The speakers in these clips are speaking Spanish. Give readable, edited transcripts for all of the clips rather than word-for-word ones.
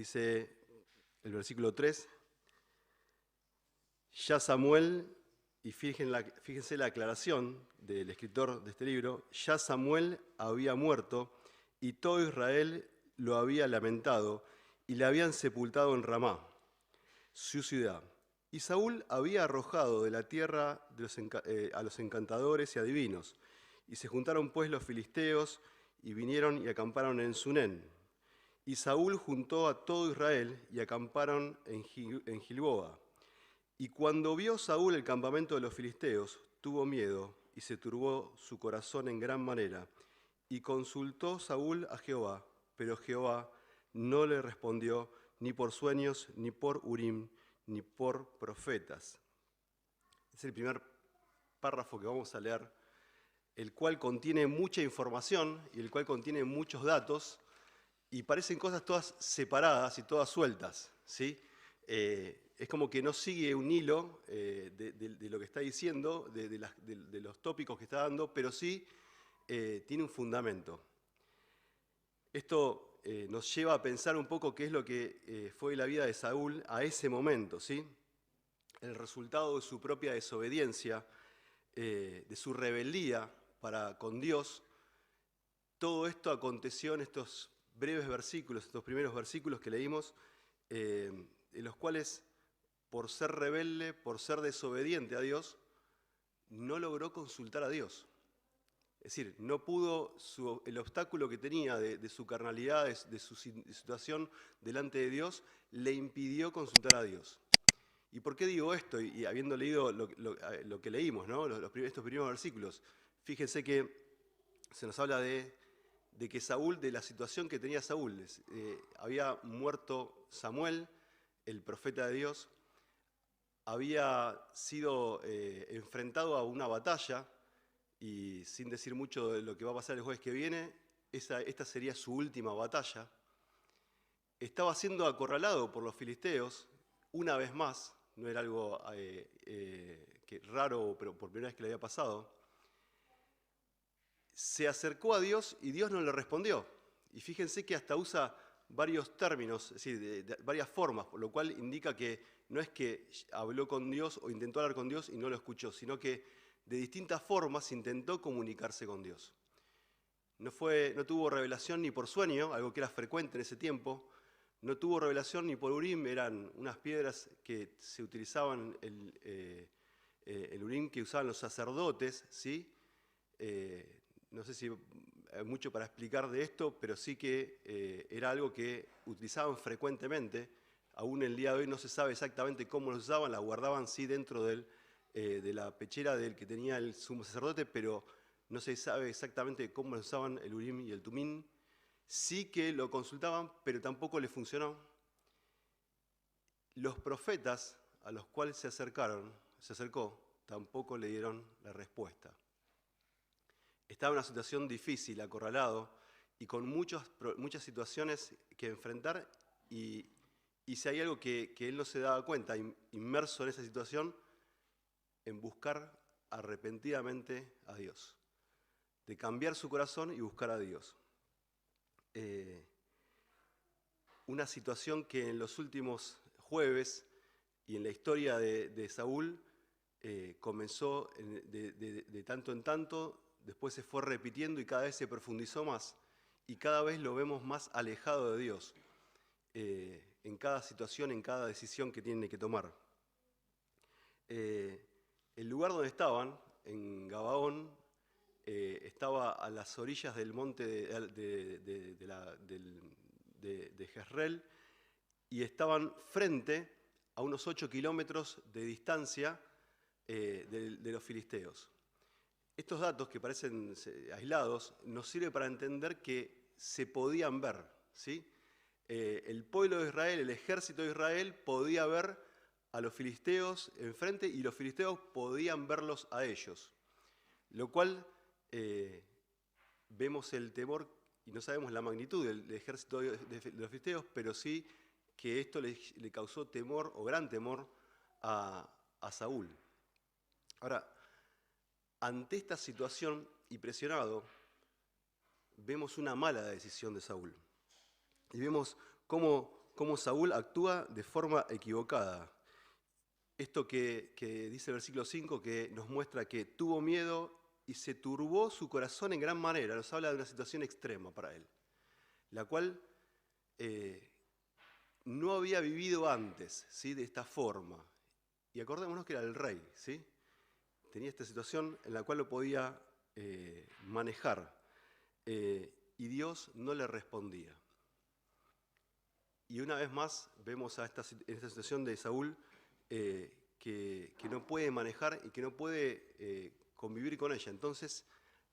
Dice el versículo 3, ya Samuel, y fíjense la aclaración del escritor de este libro, ya Samuel había muerto y todo Israel lo había lamentado y le habían sepultado en Ramá, su ciudad. Y Saúl había arrojado de la tierra a los encantadores y adivinos. Y se juntaron pues los filisteos y vinieron y acamparon en Sunén. Y Saúl juntó a todo Israel y acamparon en Gilboa. Y cuando vio Saúl el campamento de los filisteos, tuvo miedo y se turbó su corazón en gran manera. Y consultó Saúl a Jehová, pero Jehová no le respondió ni por sueños, ni por Urim, ni por profetas. Es el primer párrafo que vamos a leer, el cual contiene mucha información y el cual contiene muchos datos, y parecen cosas todas separadas y todas sueltas, ¿sí? Es como que no sigue un hilo de lo que está diciendo, de los tópicos que está dando, pero sí tiene un fundamento. Esto nos lleva a pensar un poco qué es lo que fue la vida de Saúl a ese momento, ¿sí? El resultado de su propia desobediencia, de su rebeldía para con Dios. Todo esto aconteció en estos breves versículos, estos primeros versículos que leímos, en los cuales, por ser rebelde, por ser desobediente a Dios, no logró consultar a Dios. Es decir, no pudo, el obstáculo que tenía de su carnalidad, de su situación delante de Dios, le impidió consultar a Dios. ¿Y por qué digo esto? Y habiendo leído lo que leímos, ¿no? Estos primeros versículos, fíjense que se nos habla de que Saúl, de la situación que tenía Saúl, había muerto Samuel, el profeta de Dios, había sido enfrentado a una batalla, y sin decir mucho de lo que va a pasar el jueves que viene, esta sería su última batalla. Estaba siendo acorralado por los filisteos, una vez más, no era algo raro, pero por primera vez que le había pasado. Se acercó a Dios y Dios no le respondió. Y fíjense que hasta usa varios términos, es decir, de varias formas, por lo cual indica que no es que habló con Dios o intentó hablar con Dios y no lo escuchó, sino que de distintas formas intentó comunicarse con Dios. No tuvo revelación ni por sueño, algo que era frecuente en ese tiempo. No tuvo revelación ni por Urim, eran unas piedras que se utilizaban, el Urim que usaban los sacerdotes, ¿sí? No sé si hay mucho para explicar de esto, pero sí que era algo que utilizaban frecuentemente. Aún el día de hoy no se sabe exactamente cómo los usaban, la guardaban sí dentro de la pechera del que tenía el sumo sacerdote, pero no se sabe exactamente cómo los usaban el Urim y el Tumín. Sí que lo consultaban, pero tampoco les funcionó. Los profetas a los cuales se acercó, tampoco le dieron la respuesta. Estaba en una situación difícil, acorralado, y con muchas situaciones que enfrentar, y si hay algo que él no se daba cuenta, inmerso en esa situación, en buscar arrepentidamente a Dios, de cambiar su corazón y buscar a Dios. Una situación que en los últimos jueves y en la historia de Saúl comenzó de tanto en tanto, después se fue repitiendo y cada vez se profundizó más, y cada vez lo vemos más alejado de Dios en cada situación, en cada decisión que tiene que tomar. El lugar donde estaban, en Gabaón, estaba a las orillas del monte de Jezreel, y estaban frente a unos 8 kilómetros de distancia de los filisteos. Estos datos, que parecen aislados, nos sirven para entender que se podían ver, ¿sí? El pueblo de Israel, el ejército de Israel, podía ver a los filisteos enfrente y los filisteos podían verlos a ellos. Lo cual vemos el temor, y no sabemos la magnitud del ejército de los filisteos, pero sí que esto le causó temor, o gran temor, a Saúl. Ahora, ante esta situación y presionado, vemos una mala decisión de Saúl. Y vemos cómo cómo Saúl actúa de forma equivocada. Esto que dice el versículo 5, que nos muestra que tuvo miedo y se turbó su corazón en gran manera. Nos habla de una situación extrema para él, la cual no había vivido antes, ¿sí? De esta forma. Y acordémonos que era el rey, ¿sí? Tenía esta situación en la cual lo podía manejar, y Dios no le respondía. Y una vez más vemos en esta situación de Saúl que no puede manejar y que no puede convivir con ella. Entonces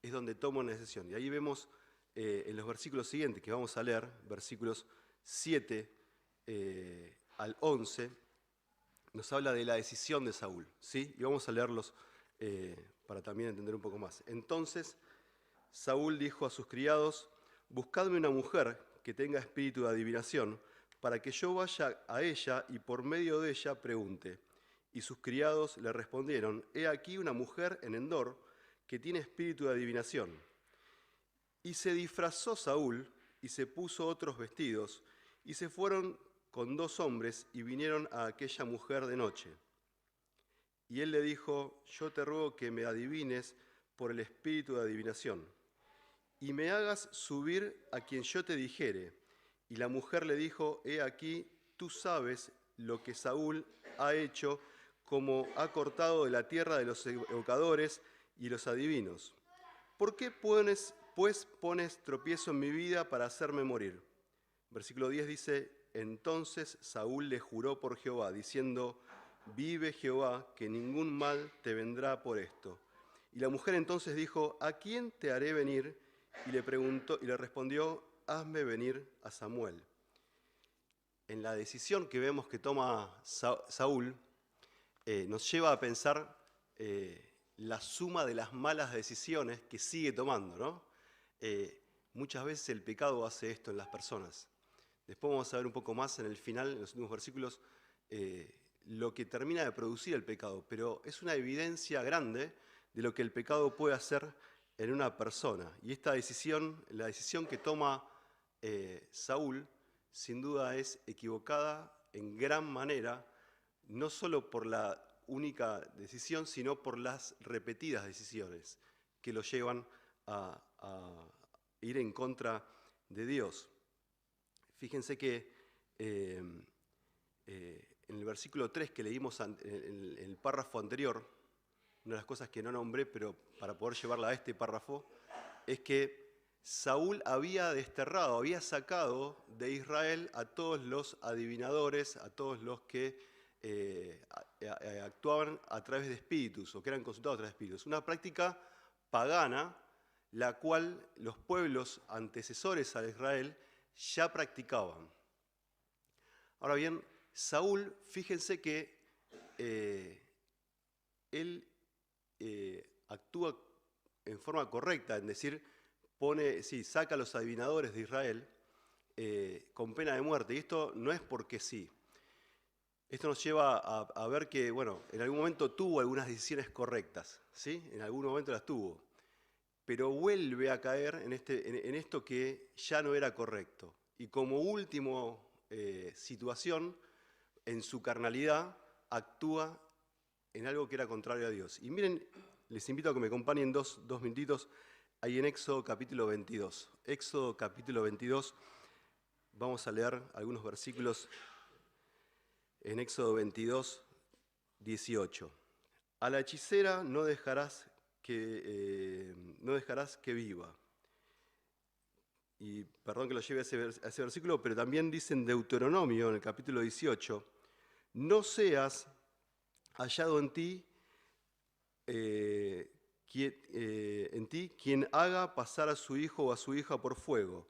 es donde toma una decisión. Y ahí vemos en los versículos siguientes que vamos a leer, versículos 7 al 11, nos habla de la decisión de Saúl, ¿sí? Y vamos a leerlos para también entender un poco más. Entonces Saúl dijo a sus criados: buscadme una mujer que tenga espíritu de adivinación, para que yo vaya a ella y por medio de ella pregunte. Y sus criados le respondieron: he aquí una mujer en Endor que tiene espíritu de adivinación. Y se disfrazó Saúl y se puso otros vestidos, y se fueron con 2 hombres y vinieron a aquella mujer de noche. Y él le dijo: yo te ruego que me adivines por el espíritu de adivinación, y me hagas subir a quien yo te dijere. Y la mujer le dijo: he aquí, tú sabes lo que Saúl ha hecho, como ha cortado de la tierra de los evocadores y los adivinos. ¿Por qué pues pones tropiezo en mi vida para hacerme morir? Versículo 10 dice: entonces Saúl le juró por Jehová, diciendo: vive Jehová, que ningún mal te vendrá por esto. Y la mujer entonces dijo: ¿a quién te haré venir? Y le respondió: hazme venir a Samuel. En la decisión que vemos que toma Saúl, nos lleva a pensar la suma de las malas decisiones que sigue tomando, ¿no? Muchas veces el pecado hace esto en las personas. Después vamos a ver un poco más en el final, en los últimos versículos, lo que termina de producir el pecado, pero es una evidencia grande de lo que el pecado puede hacer en una persona. Y esta decisión, la decisión que toma Saúl, sin duda es equivocada en gran manera, no solo por la única decisión, sino por las repetidas decisiones que lo llevan a ir en contra de Dios. Fíjense que en el versículo 3 que leímos en el párrafo anterior, una de las cosas que no nombré, pero para poder llevarla a este párrafo, es que Saúl había desterrado, había sacado de Israel a todos los adivinadores, a todos los que actuaban a través de espíritus o que eran consultados a través de espíritus. Una práctica pagana, la cual los pueblos antecesores a Israel ya practicaban. Ahora bien, Saúl, fíjense que él actúa en forma correcta, en decir, saca a los adivinadores de Israel con pena de muerte. Y esto no es porque sí. Esto nos lleva a ver que, bueno, en algún momento tuvo algunas decisiones correctas, ¿sí? En algún momento las tuvo. Pero vuelve a caer en esto que ya no era correcto. Y como última situación, en su carnalidad, actúa en algo que era contrario a Dios. Y miren, les invito a que me acompañen dos minutitos ahí en Éxodo capítulo 22. Éxodo capítulo 22, vamos a leer algunos versículos en Éxodo 22, 18. A la hechicera no dejarás que viva. Y perdón que lo lleve a ese versículo, pero también dice en Deuteronomio, en el capítulo 18, no seas hallado en ti quien haga pasar a su hijo o a su hija por fuego,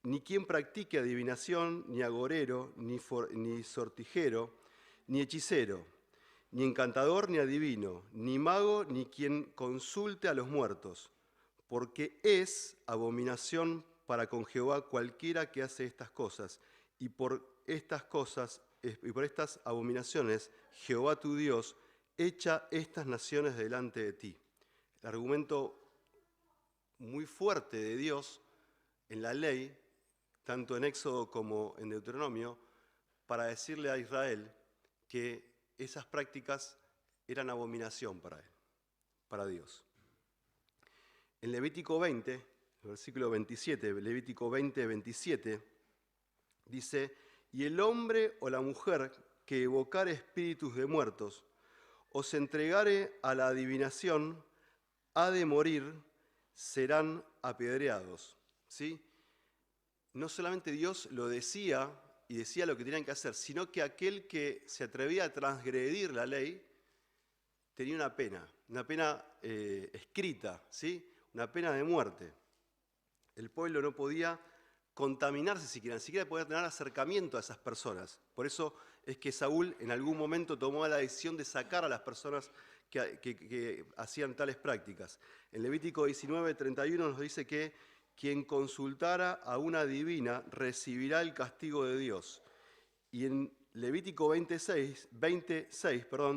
ni quien practique adivinación, ni agorero, ni sortijero, ni hechicero, ni encantador, ni adivino, ni mago, ni quien consulte a los muertos, porque es abominación para con Jehová cualquiera que hace estas cosas, y por estas abominaciones Jehová tu Dios echa estas naciones delante de ti. El argumento muy fuerte de Dios en la ley, tanto en Éxodo como en Deuteronomio, para decirle a Israel que esas prácticas eran abominación para él, para Dios. En Levítico 20, versículo 27, Levítico 20, 27, dice: y el hombre o la mujer que evocare espíritus de muertos o se entregare a la adivinación, ha de morir, serán apedreados. ¿Sí? No solamente Dios lo decía y decía lo que tenían que hacer, sino que aquel que se atrevía a transgredir la ley tenía una pena escrita, ¿sí? Una pena de muerte. El pueblo no podía contaminarse siquiera, ni siquiera podía tener acercamiento a esas personas. Por eso es que Saúl en algún momento tomó la decisión de sacar a las personas que hacían tales prácticas. En Levítico 19, 31 nos dice que quien consultara a una divina recibirá el castigo de Dios. Y en Levítico 26,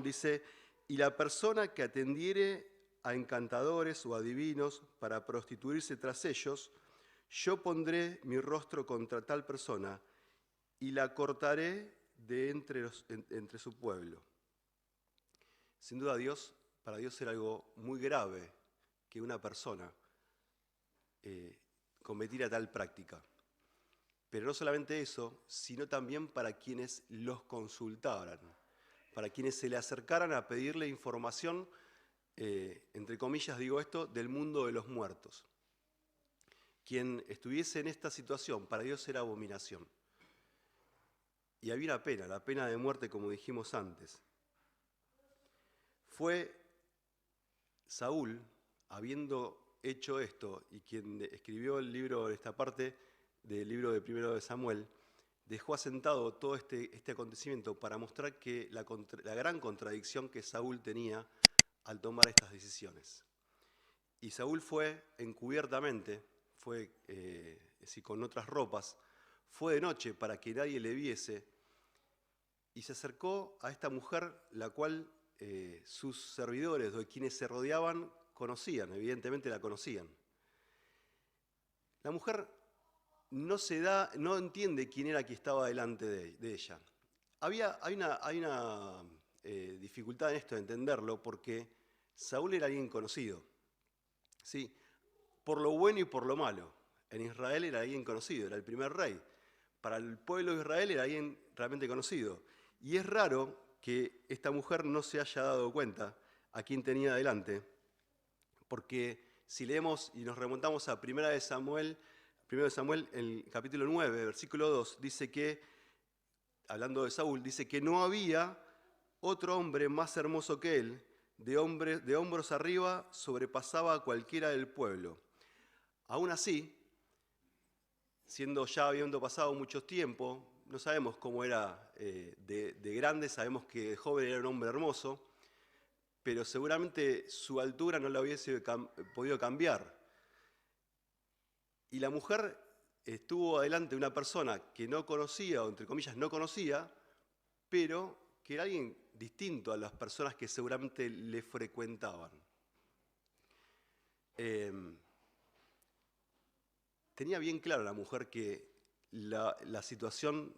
dice: y la persona que atendiere a encantadores o adivinos para prostituirse tras ellos, yo pondré mi rostro contra tal persona y la cortaré de entre su pueblo. Sin duda para Dios era algo muy grave que una persona cometiera tal práctica. Pero no solamente eso, sino también para quienes los consultaran, para quienes se le acercaran a pedirle información, entre comillas digo esto, del mundo de los muertos. Quien estuviese en esta situación, para Dios era abominación. Y había una pena, la pena de muerte, como dijimos antes. Fue Saúl, habiendo hecho esto, y quien escribió el libro, esta parte del libro de Primero de Samuel, dejó asentado todo este acontecimiento para mostrar que la gran contradicción que Saúl tenía al tomar estas decisiones. Y Saúl fue encubiertamente, fue con otras ropas, fue de noche para que nadie le viese, y se acercó a esta mujer, la cual sus servidores o quienes se rodeaban conocían, evidentemente la conocían. La mujer no entiende quién era quien estaba delante de ella. Hay una dificultad en esto de entenderlo, porque Saúl era alguien conocido, ¿sí? Por lo bueno y por lo malo. En Israel era alguien conocido, era el primer rey. Para el pueblo de Israel era alguien realmente conocido. Y es raro que esta mujer no se haya dado cuenta a quién tenía delante, porque si leemos y nos remontamos a 1 de Samuel, en el capítulo 9, versículo 2, dice que, hablando de Saúl, dice que no había otro hombre más hermoso que él, de hombros arriba sobrepasaba a cualquiera del pueblo. Aún así, habiendo pasado mucho tiempo, no sabemos cómo era de grande, sabemos que de joven era un hombre hermoso, pero seguramente su altura no la hubiese podido cambiar. Y la mujer estuvo delante de una persona que no conocía, o entre comillas no conocía, pero que era alguien distinto a las personas que seguramente le frecuentaban. Tenía bien claro la mujer que la situación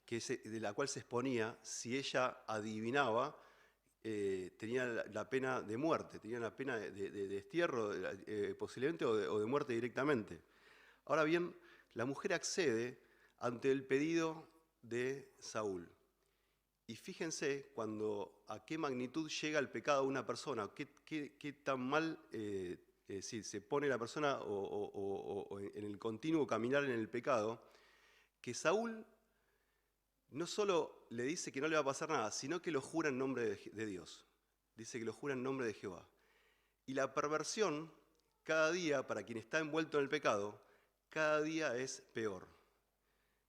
de la cual se exponía, si ella adivinaba, tenía la pena de muerte, tenía la pena de destierro posiblemente o de muerte directamente. Ahora bien, la mujer accede ante el pedido de Saúl. Y fíjense a qué magnitud llega el pecado de una persona, qué tan mal se pone la persona o en el continuo caminar en el pecado, que Saúl no solo le dice que no le va a pasar nada, sino que lo jura en nombre de Dios. Dice que lo jura en nombre de Jehová. Y la perversión, cada día, para quien está envuelto en el pecado, cada día es peor.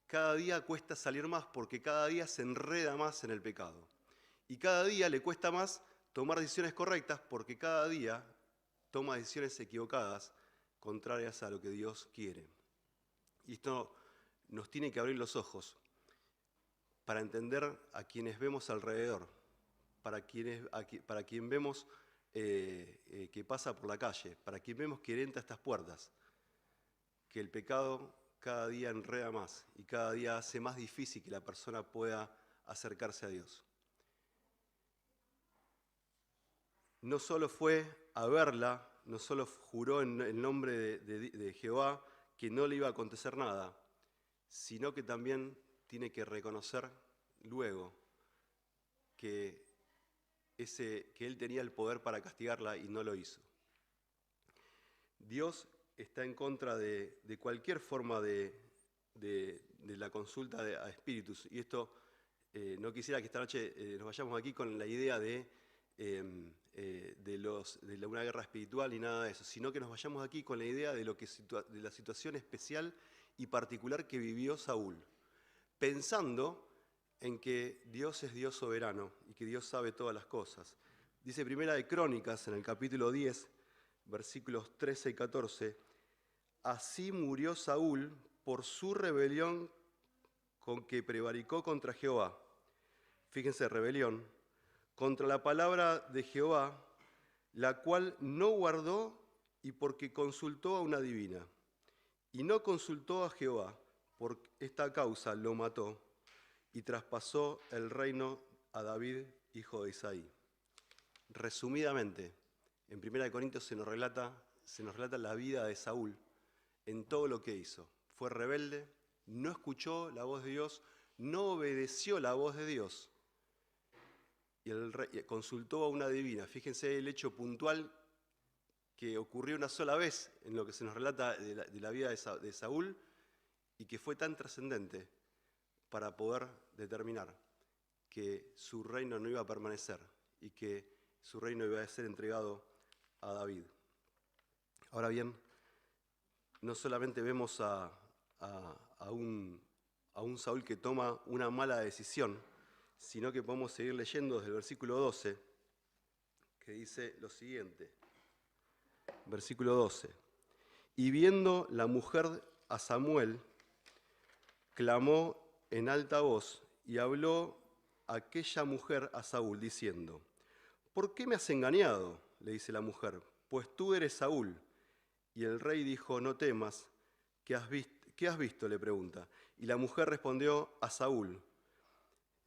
Cada día cuesta salir más porque cada día se enreda más en el pecado. Y cada día le cuesta más tomar decisiones correctas porque cada día toma decisiones equivocadas, contrarias a lo que Dios quiere. Y esto nos tiene que abrir los ojos para entender a quienes vemos alrededor, para quien vemos que pasa por la calle, para quien vemos que entra a estas puertas, que el pecado cada día enreda más y cada día hace más difícil que la persona pueda acercarse a Dios. No solo fue a verla, no solo juró en el nombre de Jehová que no le iba a acontecer nada, sino que también tiene que reconocer luego que él tenía el poder para castigarla y no lo hizo. Dios está en contra de cualquier forma de la consulta a espíritus. Y esto, no quisiera que esta noche nos vayamos aquí con la idea de una guerra espiritual ni nada de eso, sino que nos vayamos aquí con la idea de la situación especial y particular que vivió Saúl, pensando en que Dios es Dios soberano y que Dios sabe todas las cosas. Dice Primera de Crónicas, en el capítulo 10, versículos 13 y 14, así murió Saúl por su rebelión con que prevaricó contra Jehová. Fíjense, rebelión, contra la palabra de Jehová, la cual no guardó y porque consultó a una divina. Y no consultó a Jehová, por esta causa lo mató y traspasó el reino a David, hijo de Isaí. Resumidamente, en 1 Corintios se nos relata la vida de Saúl en todo lo que hizo. Fue rebelde, no escuchó la voz de Dios, no obedeció la voz de Dios y consultó a una divina. Fíjense el hecho puntual que ocurrió una sola vez en lo que se nos relata de la vida de Saúl y que fue tan trascendente para poder determinar que su reino no iba a permanecer y que su reino iba a ser entregado a David. Ahora bien, no solamente vemos a un Saúl que toma una mala decisión, sino que podemos seguir leyendo desde el versículo 12, que dice lo siguiente. Versículo 12. Y viendo la mujer a Samuel, clamó en alta voz y habló aquella mujer a Saúl, diciendo, ¿por qué me has engañado? Le dice la mujer, pues tú eres Saúl. Y el rey dijo, no temas, ¿qué has visto? Le pregunta. Y la mujer respondió a Saúl,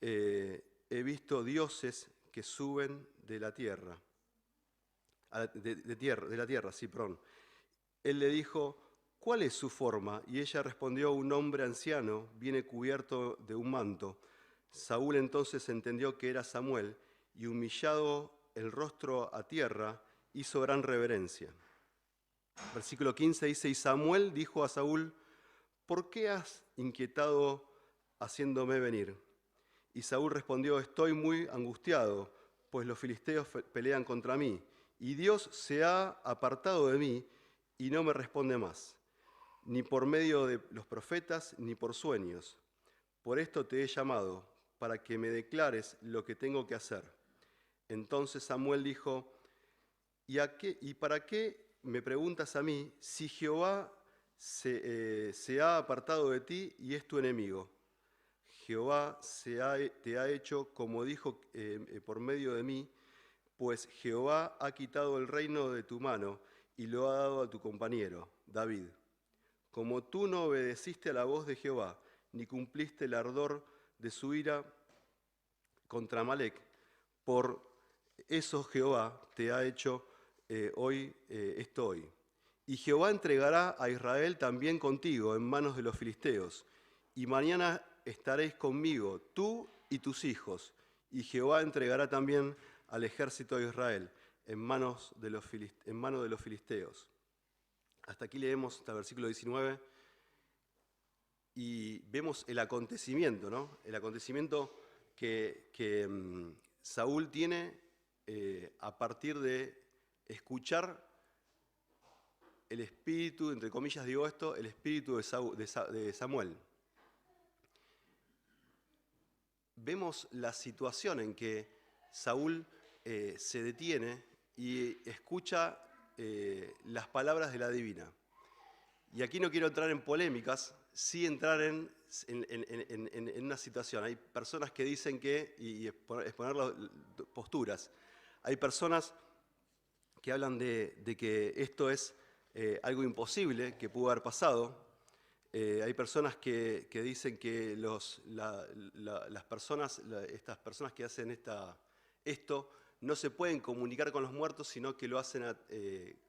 he visto dioses que suben de la tierra. De la tierra, sí, perdón. Él le dijo, ¿cuál es su forma? Y ella respondió, un hombre anciano viene cubierto de un manto. Saúl entonces entendió que era Samuel y humillado el rostro a tierra, hizo gran reverencia. Versículo 15 dice, y Samuel dijo a Saúl, ¿por qué has inquietado haciéndome venir? Y Saúl respondió, estoy muy angustiado, pues los filisteos pelean contra mí, y Dios se ha apartado de mí y no me responde más, ni por medio de los profetas, ni por sueños. Por esto te he llamado, para que me declares lo que tengo que hacer. Entonces Samuel dijo, ¿y para qué me preguntas a mí si Jehová se ha apartado de ti y es tu enemigo? Jehová te ha hecho como dijo por medio de mí, pues Jehová ha quitado el reino de tu mano y lo ha dado a tu compañero, David. Como tú no obedeciste a la voz de Jehová, ni cumpliste el ardor de su ira contra Amalec, por eso Jehová te ha hecho esto hoy. Y Jehová entregará a Israel también contigo en manos de los filisteos, y mañana estaréis conmigo, tú y tus hijos, y Jehová entregará también al ejército de Israel en manos de los filisteos. Hasta aquí leemos hasta el versículo 19 y vemos el acontecimiento, ¿no? El acontecimiento que Saúl tiene a partir de escuchar el espíritu, entre comillas digo esto, el espíritu de Samuel. Vemos la situación en que Saúl se detiene y escucha las palabras de la divina. Y aquí no quiero entrar en polémicas, sí entrar en una situación. Hay personas que dicen que, y exponer las posturas, hay personas que hablan de que esto es algo imposible que pudo haber pasado, Hay personas que dicen que estas personas que hacen esto no se pueden comunicar con los muertos, sino que lo hacen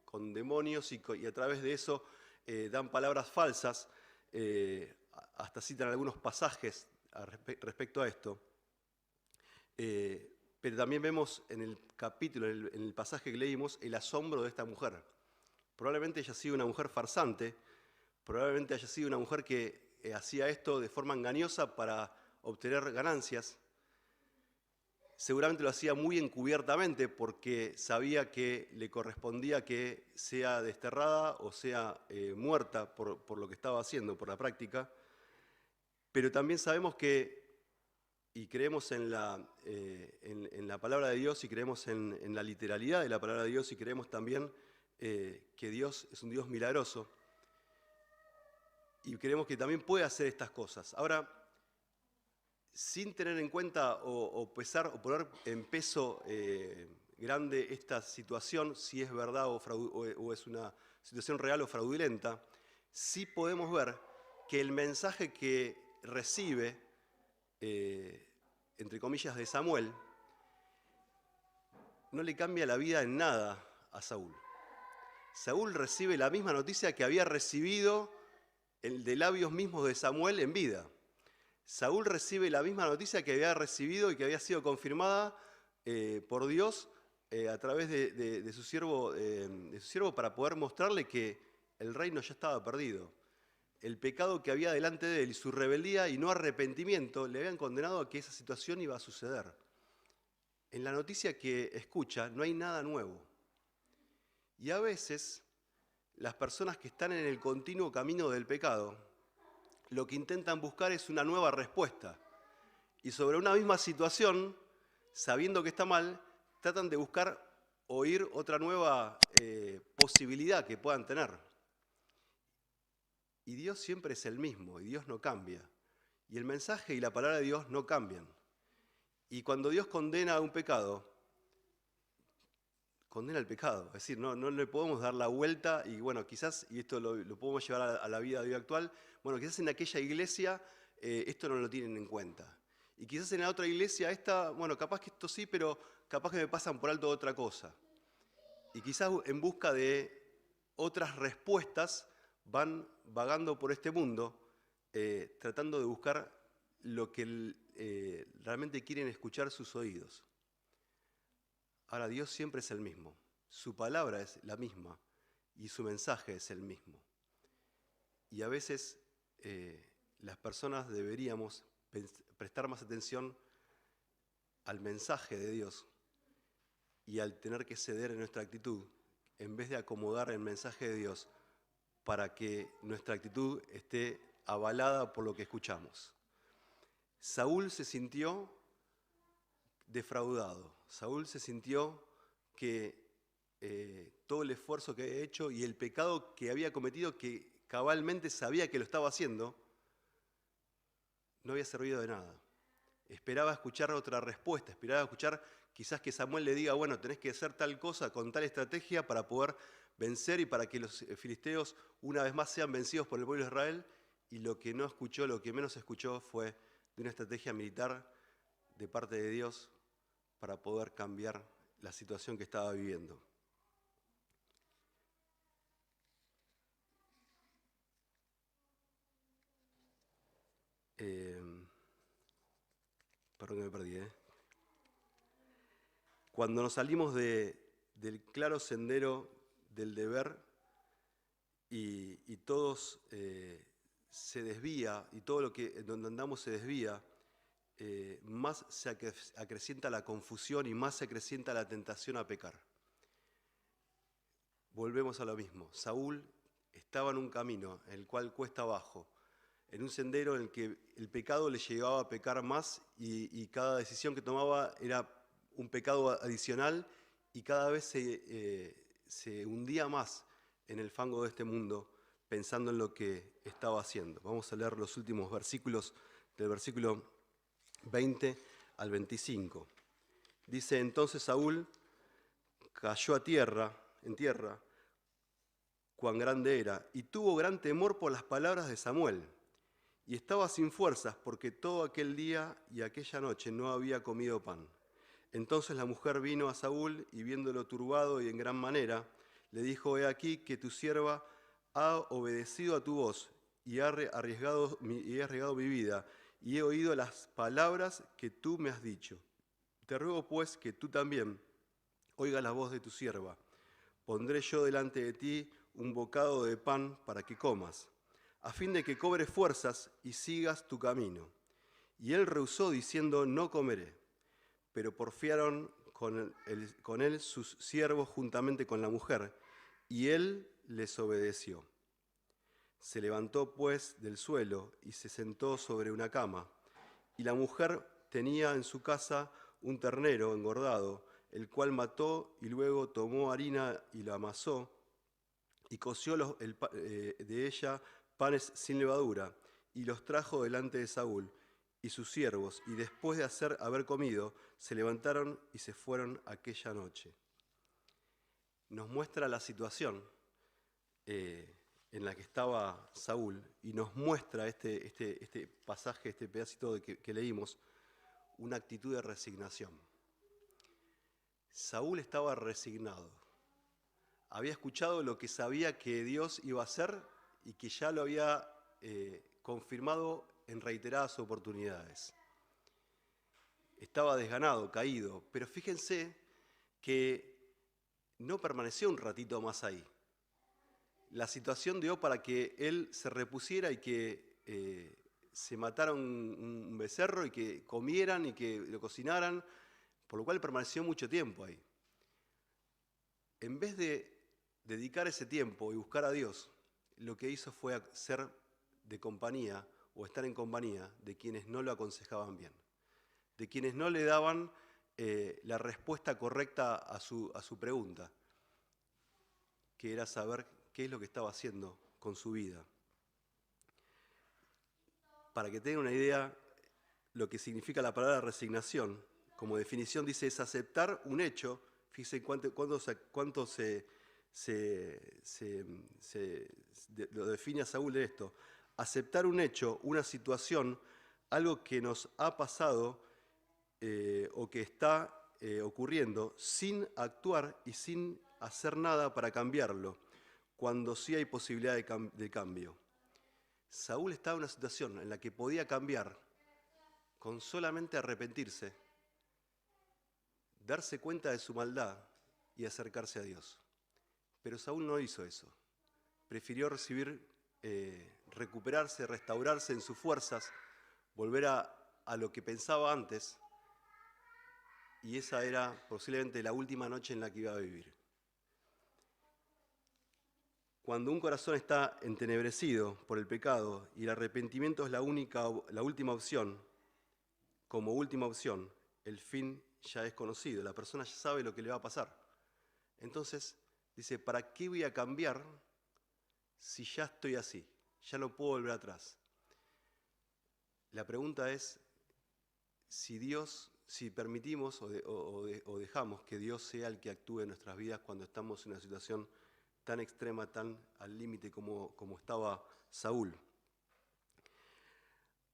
con demonios y a través de eso dan palabras falsas. Hasta citan algunos pasajes respecto a esto. Pero también vemos en el capítulo, en el pasaje que leímos, el asombro de esta mujer. Probablemente haya sido una mujer farsante, probablemente haya sido una mujer que hacía esto de forma engañosa para obtener ganancias. Seguramente lo hacía muy encubiertamente porque sabía que le correspondía que sea desterrada o sea muerta por lo que estaba haciendo, por la práctica. Pero también sabemos y creemos en la palabra de Dios y creemos en la literalidad de la palabra de Dios y creemos también que Dios es un Dios milagroso y creemos que también puede hacer estas cosas. Ahora, sin tener en cuenta o poner en peso grande esta situación, si es verdad o es una situación real o fraudulenta, sí podemos ver que el mensaje que recibe, entre comillas, de Samuel, no le cambia la vida en nada a Saúl. Saúl recibe la misma noticia que había recibido de labios mismos de Samuel en vida. Saúl recibe la misma noticia que había recibido y que había sido confirmada por Dios a través de su siervo para poder mostrarle que el reino ya estaba perdido. El pecado que había delante de él y su rebeldía y no arrepentimiento le habían condenado a que esa situación iba a suceder. En la noticia que escucha no hay nada nuevo. Y a veces las personas que están en el continuo camino del pecado, lo que intentan buscar es una nueva respuesta. Y sobre una misma situación, sabiendo que está mal, tratan de buscar oír otra nueva posibilidad que puedan tener. Y Dios siempre es el mismo, y Dios no cambia. Y el mensaje y la palabra de Dios no cambian. Y cuando Dios condena un pecado, condena el pecado. Es decir, no le podemos dar la vuelta y bueno, quizás, y esto lo podemos llevar a la vida de hoy actual, bueno, quizás en aquella iglesia esto no lo tienen en cuenta. Y quizás en la otra iglesia bueno, capaz que esto sí, pero capaz que me pasan por alto otra cosa. Y quizás en busca de otras respuestas van vagando por este mundo, tratando de buscar lo que realmente quieren escuchar sus oídos. Ahora, Dios siempre es el mismo, su palabra es la misma y su mensaje es el mismo. Y a veces las personas deberíamos prestar más atención al mensaje de Dios y al tener que ceder en nuestra actitud, en vez de acomodar el mensaje de Dios para que nuestra actitud esté avalada por lo que escuchamos. Saúl se sintió defraudado. Saúl se sintió que todo el esfuerzo que había hecho y el pecado que había cometido, que cabalmente sabía que lo estaba haciendo, no había servido de nada. Esperaba escuchar otra respuesta, esperaba escuchar quizás que Samuel le diga, bueno, tenés que hacer tal cosa con tal estrategia para poder vencer y para que los filisteos una vez más sean vencidos por el pueblo de Israel. Y lo que no escuchó, lo que menos escuchó fue de una estrategia militar de parte de Dios para poder cambiar la situación que estaba viviendo. Perdón que me perdí. Cuando nos salimos del claro sendero del deber y todos se desvía y todo lo que donde andamos se desvía, más se acrecienta la confusión y más se acrecienta la tentación a pecar. Volvemos a lo mismo. Saúl estaba en un camino en el cual cuesta abajo, en un sendero en el que el pecado le llevaba a pecar más y cada decisión que tomaba era un pecado adicional y cada vez se hundía más en el fango de este mundo pensando en lo que estaba haciendo. Vamos a leer los últimos versículos del versículo 20 al 25. Dice, entonces Saúl cayó en tierra, cuán grande era, y tuvo gran temor por las palabras de Samuel. Y estaba sin fuerzas porque todo aquel día y aquella noche no había comido pan. Entonces la mujer vino a Saúl y viéndolo turbado y en gran manera, le dijo: he aquí que tu sierva ha obedecido a tu voz y he arriesgado mi vida y he oído las palabras que tú me has dicho. Te ruego pues que tú también oigas la voz de tu sierva. Pondré yo delante de ti un bocado de pan para que comas, a fin de que cobres fuerzas y sigas tu camino. Y él rehusó diciendo: no comeré. Pero porfiaron con él sus siervos juntamente con la mujer, y él les obedeció. Se levantó pues del suelo y se sentó sobre una cama, y la mujer tenía en su casa un ternero engordado, el cual mató y luego tomó harina y la amasó, y coció de ella panes sin levadura, y los trajo delante de Saúl y sus siervos, y después de haber comido, se levantaron y se fueron aquella noche. Nos muestra la situación en la que estaba Saúl, y nos muestra este pasaje, este pedacito que leímos, una actitud de resignación. Saúl estaba resignado. Había escuchado lo que sabía que Dios iba a hacer y que ya lo había confirmado en reiteradas oportunidades. Estaba desganado, caído, pero fíjense que no permaneció un ratito más ahí. La situación dio para que él se repusiera y que se matara un becerro y que comieran y que lo cocinaran, por lo cual permaneció mucho tiempo ahí. En vez de dedicar ese tiempo y buscar a Dios, lo que hizo fue ser de compañía o estar en compañía de quienes no lo aconsejaban bien, de quienes no le daban la respuesta correcta a su pregunta, que era saber qué es lo que estaba haciendo con su vida. Para que tengan una idea, lo que significa la palabra resignación, como definición dice, es aceptar un hecho. Fíjense cuánto lo define a Saúl de esto. Aceptar un hecho, una situación, algo que nos ha pasado o que está ocurriendo, sin actuar y sin hacer nada para cambiarlo, cuando sí hay posibilidad de cambio. Saúl estaba en una situación en la que podía cambiar con solamente arrepentirse, darse cuenta de su maldad y acercarse a Dios. Pero Saúl no hizo eso. Prefirió recuperarse, restaurarse en sus fuerzas, volver a lo que pensaba antes, y esa era posiblemente la última noche en la que iba a vivir. Cuando un corazón está entenebrecido por el pecado y el arrepentimiento es la última opción, como última opción, el fin ya es conocido, la persona ya sabe lo que le va a pasar. Entonces dice: ¿para qué voy a cambiar si ya estoy así? Ya no puedo volver atrás. La pregunta es si permitimos o dejamos que Dios sea el que actúe en nuestras vidas cuando estamos en una situación tan extrema, tan al límite como estaba Saúl.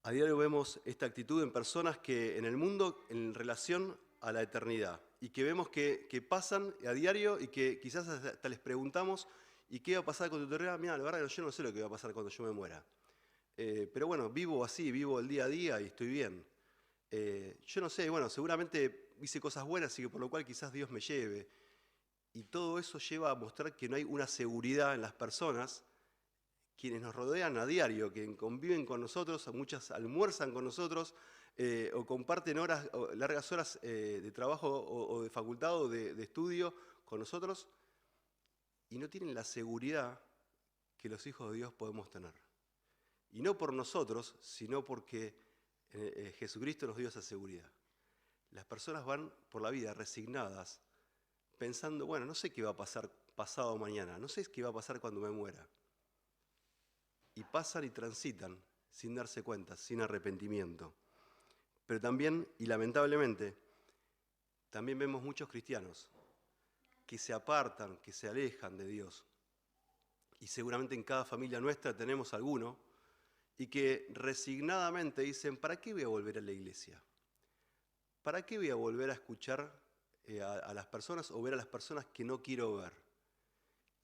A diario vemos esta actitud en personas que en el mundo, en relación a la eternidad, y que vemos que pasan a diario y que quizás hasta les preguntamos: ¿y qué va a pasar con tu eternidad? Mira, la verdad que yo no sé lo que va a pasar cuando yo me muera. Pero bueno, vivo así, vivo el día a día y estoy bien. Yo no sé, bueno, seguramente hice cosas buenas y que por lo cual quizás Dios me lleve. Y todo eso lleva a mostrar que no hay una seguridad en las personas, quienes nos rodean a diario, que conviven con nosotros, muchas almuerzan con nosotros o comparten largas horas de trabajo o de facultad o de estudio con nosotros, y no tienen la seguridad que los hijos de Dios podemos tener. Y no por nosotros, sino porque Jesucristo nos dio esa seguridad. Las personas van por la vida resignadas, pensando: bueno, no sé qué va a pasar pasado mañana, no sé qué va a pasar cuando me muera. Y pasan y transitan sin darse cuenta, sin arrepentimiento. Pero también, y lamentablemente, también vemos muchos cristianos que se apartan, que se alejan de Dios. y seguramente en cada familia nuestra tenemos alguno, y que resignadamente dicen, ¿para qué voy a volver a la iglesia? ¿Para qué voy a volver a escuchar a las personas o ver a las personas que no quiero ver?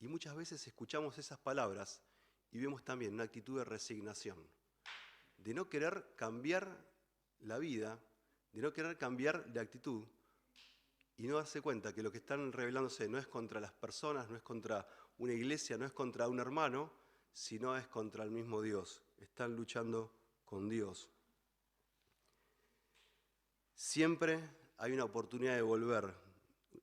Y muchas veces escuchamos esas palabras y vemos también una actitud de resignación, de no querer cambiar la vida, de no querer cambiar de actitud y no darse cuenta que lo que están rebelándose no es contra las personas, no es contra una iglesia, no es contra un hermano, sino es contra el mismo Dios. Están luchando con Dios. Siempre hay una oportunidad de volver,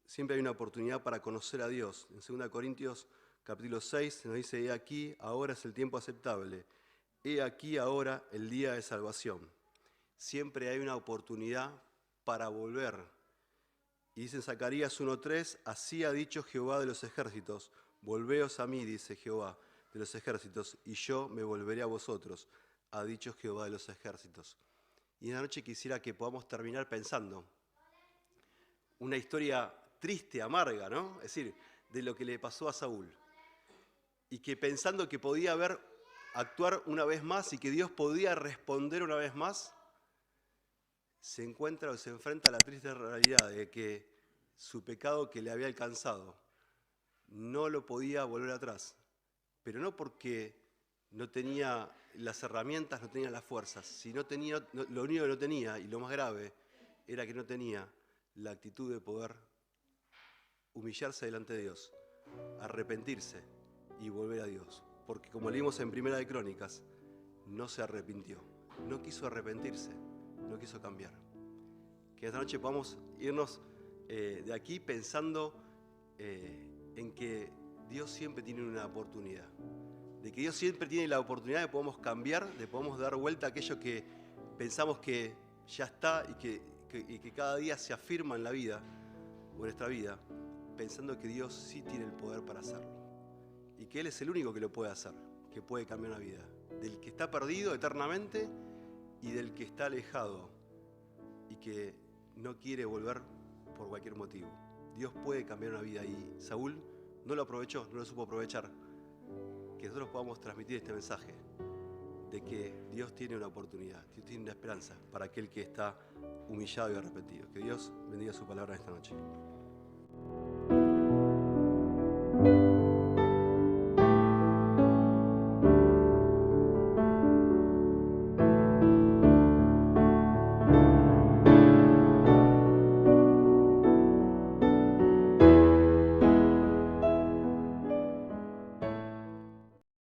siempre hay una oportunidad para conocer a Dios. En 2 Corintios capítulo 6 nos dice, he aquí, ahora es el tiempo aceptable, he aquí, ahora el día de salvación. Siempre hay una oportunidad para volver. Y dice en Zacarías 1:3, así ha dicho Jehová de los ejércitos, volveos a mí, dice Jehová de los ejércitos, y yo me volveré a vosotros, ha dicho Jehová de los ejércitos. Y en la noche quisiera que podamos terminar pensando una historia triste, amarga, ¿no? Es decir, de lo que le pasó a Saúl. Y que pensando que podía actuar una vez más y que Dios podía responder una vez más, se encuentra o se enfrenta a la triste realidad de que su pecado que le había alcanzado no lo podía volver atrás, pero no porque no tenía las herramientas, no tenía las fuerzas, sino lo único que no tenía, y lo más grave, era que no tenía la actitud de poder humillarse delante de Dios, arrepentirse y volver a Dios. Porque como leímos en Primera de Crónicas, no se arrepintió, no quiso arrepentirse, no quiso cambiar. Que esta noche podamos irnos de aquí pensando en que Dios siempre tiene una oportunidad, de que Dios siempre tiene la oportunidad de podamos cambiar, de podamos dar vuelta a aquello que pensamos que ya está y que cada día se afirma en la vida, o en nuestra vida, pensando que Dios sí tiene el poder para hacerlo y que Él es el único que lo puede hacer, que puede cambiar una vida, del que está perdido eternamente y del que está alejado y que no quiere volver por cualquier motivo. Dios puede cambiar una vida y Saúl no lo aprovechó, no lo supo aprovechar. Que nosotros podamos transmitir este mensaje de que Dios tiene una oportunidad, Dios tiene una esperanza para aquel que está humillado y arrepentido. Que Dios bendiga su palabra esta noche.